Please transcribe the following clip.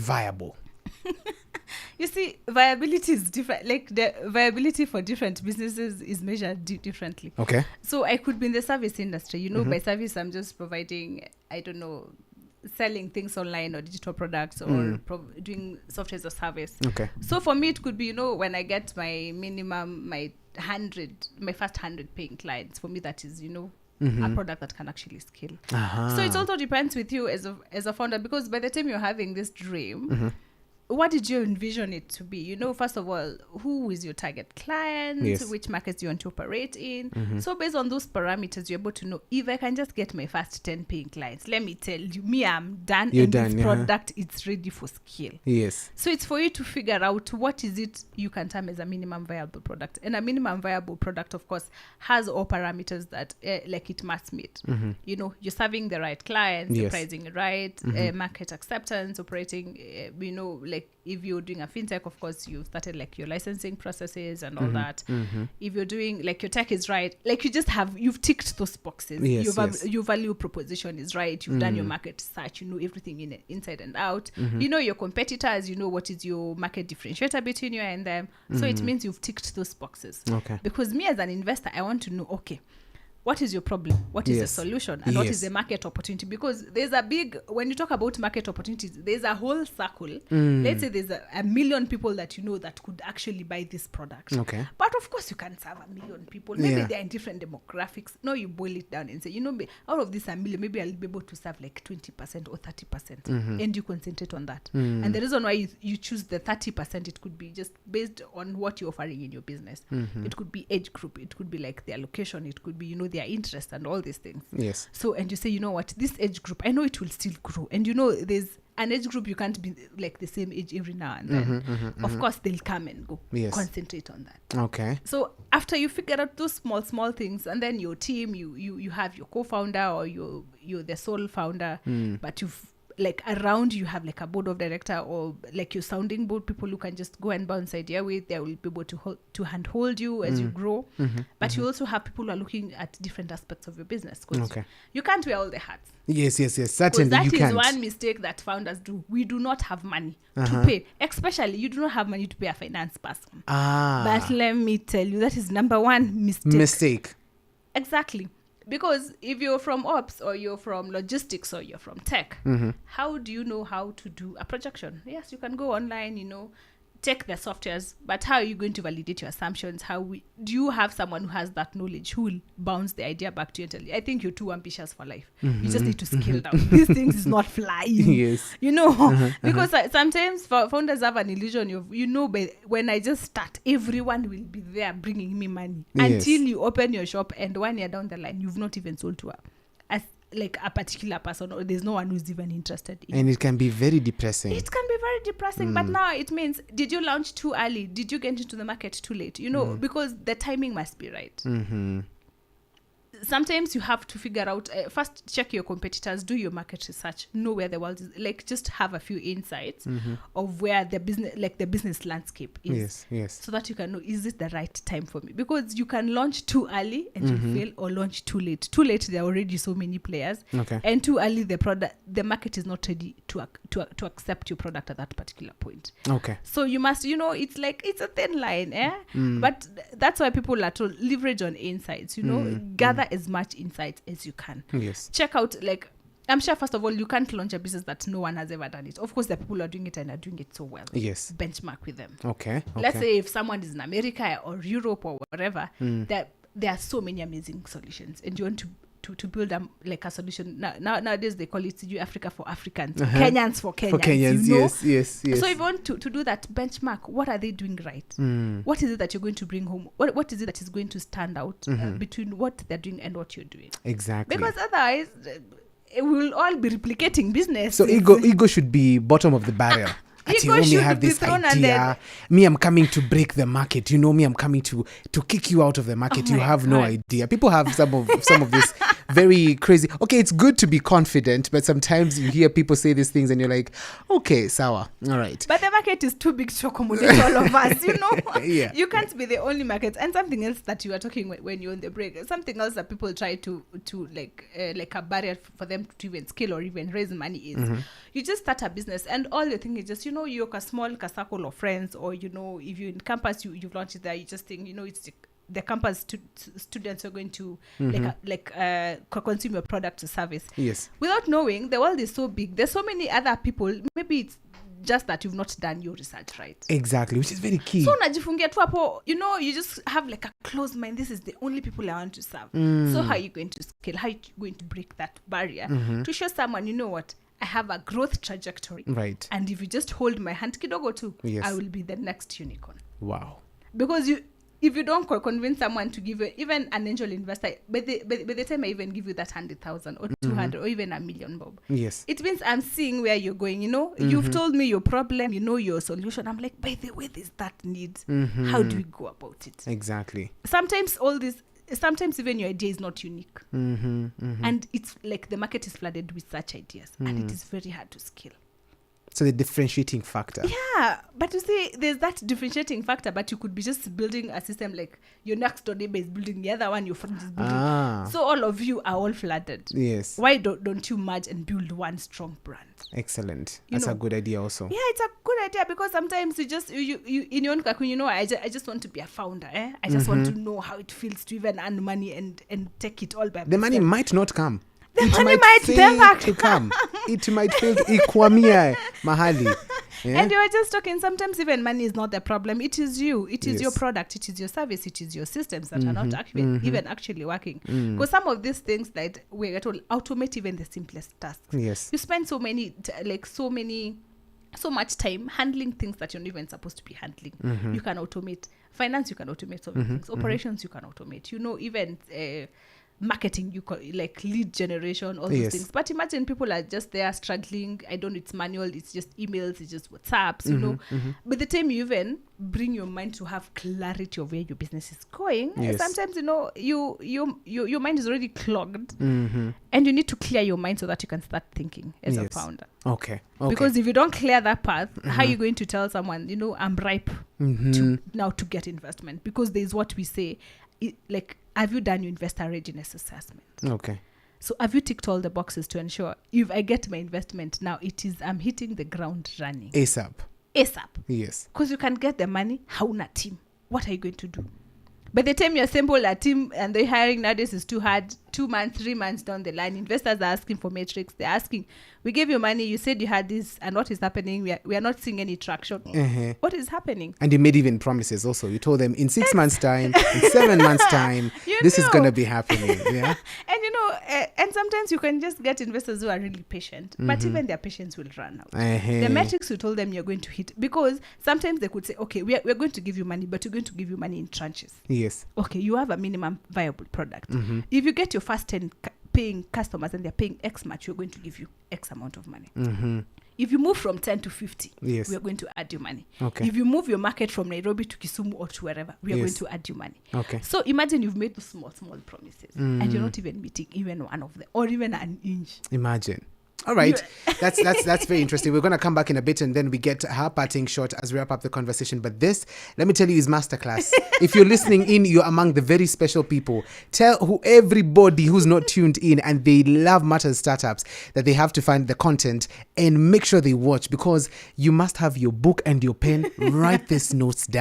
viable? You see, viability is different. Like the viability for different businesses is measured differently. Okay. So I could be in the service industry. You know, by service, I'm just providing, I don't know, selling things online or digital products or doing software as a service. Okay. So for me, it could be, you know, when I get my minimum, my first 100 paying clients, for me, that is, you know, a product that can actually scale. So it also depends with you as a founder, because by the time you're having this dream, what did you envision it to be? You know, first of all, who is your target client? Yes. Which markets do you want to operate in? So based on those parameters, you're able to know, if I can just get my first 10 paying clients, let me tell you, me, I'm done. You're and done, this product, it's ready for scale. Yes. So it's for you to figure out what is it you can term as a minimum viable product. And a minimum viable product, of course, has all parameters that like it must meet. You know, you're serving the right clients, you're pricing it right, market acceptance, operating, you know, like if you're doing a fintech, of course, you've started like your licensing processes and all that. If you're doing like your tech is right, like you've ticked those boxes. Yes, your value proposition is right. You've done your market research. You know everything inside and out. You know your competitors. You know what is your market differentiator between you and them. So it means you've ticked those boxes. Okay. Because me as an investor, I want to know, okay, what is your problem? What is the solution? And what is the market opportunity? Because there's when you talk about market opportunities, there's a whole circle. Let's say there's a million people that you know that could actually buy this product. Okay. But of course, you can serve a million people. Maybe they're in different demographics. No, you boil it down and say, you know, out of this a million, maybe I'll be able to serve like 20% or 30%. And you concentrate on that. And the reason why you choose the 30%, it could be just based on what you're offering in your business. It could be age group. It could be like their location. It could be, you know, their interest and all these things. Yes. So, and you say, you know what, this age group, I know it will still grow. And you know, there's an age group, you can't be like the same age every now and then. Of course, they'll come and go. Yes. Concentrate on that. Okay. So after you figure out those small things, and then your team, you have your co-founder or you're the sole founder, but you've like around you have like a board of director or like your sounding board, people who can just go and bounce idea with. They will be able to handhold you as you grow. But you also have people who are looking at different aspects of your business. Okay. You can't wear all the hats. Yes. Certainly that you is can't. one mistake that founders do. We do not have money to pay. Especially, you do not have money to pay a finance person. But let me tell you, that is number one mistake. Exactly. Because if you're from ops or you're from logistics or you're from tech, how do you know how to do a projection? Yes, you can go online, you know, take the softwares, but how are you going to validate your assumptions? Do you have someone who has that knowledge who will bounce the idea back to you and tell you, I think you're too ambitious for life. You just need to scale down. These things is not flying. Yes. You know, because sometimes founders have an illusion of, you know, when I just start, everyone will be there bringing me money until you open your shop and 1 year down the line, you've not even sold to a particular person, or there's no one who's even interested in. And it can be very depressing. It can be very depressing, but now it means, did you launch too early? Did you get into the market too late? You know, because the timing must be right. Sometimes you have to figure out, first check your competitors, do your market research, know where the world is, like just have a few insights of where the business landscape is. Yes. So that you can know, is it the right time for me? Because you can launch too early and you fail, or launch too late. Too late, there are already so many players. Okay. And too early, the market is not ready to accept your product at that particular point. Okay. So you must, you know, it's a thin line, But that's why people are told, leverage on insights, you know, gather as much insights as you can. Yes. Check out, like, I'm sure, first of all, you can't launch a business that no one has ever done it. Of course, the people are doing it and are doing it so well. Yes. Benchmark with them. Okay. Let's say if someone is in America or Europe or wherever, there are so many amazing solutions, and you want to build a solution. Nowadays they call it Africa for Africans, Kenyans for Kenyans. For Kenyans, you know? Yes. So if you want to do that, benchmark, what are they doing right? What is it that you're going to bring home? What is it that is going to stand out between what they're doing and what you're doing? Exactly. Because otherwise, we will all be replicating business. So ego should be bottom of the barrel. Me have this idea. Me, I'm coming to break the market. You know me, I'm coming to kick you out of the market. You have no idea. People have some of this very crazy. Okay, it's good to be confident, but sometimes you hear people say these things and you're like, okay, sawa, all right. But the market is too big to accommodate all of us, you know. Yeah. You can't be the only market. And something else that you were talking when you're on the break, something else that people try to like a barrier for them to even scale or even raise money is you just start a business and all you think is just, you know, you're a small circle of friends, or, you know, if you're in campus, you've launched it there, you just think, you know, it's the campus students are going to consume your product or service. Yes. Without knowing, the world is so big. There's so many other people. Maybe it's just that you've not done your research right. Exactly, which is very key. So unajifungia tu hapo, you know, you just have like a closed mind. This is the only people I want to serve. So how are you going to scale? How are you going to break that barrier to show someone, you know what, I have a growth trajectory. Right. And if you just hold my hand kidogo too, yes, I will be the next unicorn. Wow. Because if you don't convince someone to give you even an angel investor, by the time I even give you that 100,000 or 200 or even $1 million, Bob, yes, it means I'm seeing where you're going. You know, you've told me your problem, you know, your solution. I'm like, by the way, there's that need. How do we go about it? Exactly. Sometimes even your idea is not unique, and it's like the market is flooded with such ideas, and it is very hard to scale. So the differentiating factor. Yeah, but you see, there's that differentiating factor, but you could be just building a system like your next door neighbor is building, the other one your friend is building. So all of you are all flooded. Yes. Why don't you merge and build one strong brand? Excellent. That's a good idea also. Yeah, it's a good idea, because sometimes you just, you in your own kakun, you know, I just want to be a founder. I just want to know how it feels to even earn money and take it all by myself. The money might not come. The money might never to come. It might fail to ikwamia mahali. Yeah? And you were just talking, sometimes even money is not the problem. It is you. It is your product. It is your service. It is your systems that are not even actually working. Because some of these things that we're told automate even the simplest tasks. Yes. You spend so much time handling things that you're not even supposed to be handling. You can automate finance. You can automate so many things. Operations you can automate. You know, even marketing, you like lead generation, all those things. But imagine people are just there struggling. I don't know, it's manual, it's just emails, it's just WhatsApps, you know. By the time you even bring your mind to have clarity of where your business is going, sometimes, you know, your mind is already clogged, and you need to clear your mind so that you can start thinking as a founder. Okay. Because if you don't clear that path, how are you going to tell someone, you know, I'm ripe to get investment? Because there's what we say, like, have you done your investor readiness assessment? Okay. So have you ticked all the boxes to ensure if I get my investment now, I'm hitting the ground running? ASAP. Yes. Because you can get the money, hauna team. What are you going to do? By the time you assemble a team and the hiring nowadays is too hard, 2 months, 3 months down the line, investors are asking for metrics. They're asking, we gave you money, you said you had this, and what is happening? We are not seeing any traction. What is happening? And you made even promises also. You told them in 6 months' time, in 7 months' time, this is going to be happening. Yeah. And you know, and sometimes you can just get investors who are really patient, but even their patience will run out. The metrics you told them you're going to hit, because sometimes they could say, okay, we're going to give you money, but we're going to give you money in tranches. Yes. Okay, you have a minimum viable product. If you get your first 10 paying customers and they're paying X much, we're going to give you X amount of money. If you move from 10 to 50, we're going to add you money. Okay. If you move your market from Nairobi to Kisumu or to wherever, we are going to add you money. Okay. So imagine you've made those small promises and you're not even meeting even one of them or even an inch. Imagine. All right. That's very interesting. We're going to come back in a bit and then we get her parting shot as we wrap up the conversation. But this, let me tell you, is masterclass. If you're listening in, you're among the very special people. Tell everybody who's not tuned in and they love Matters Startups that they have to find the content and make sure they watch, because you must have your book and your pen. Write these notes down.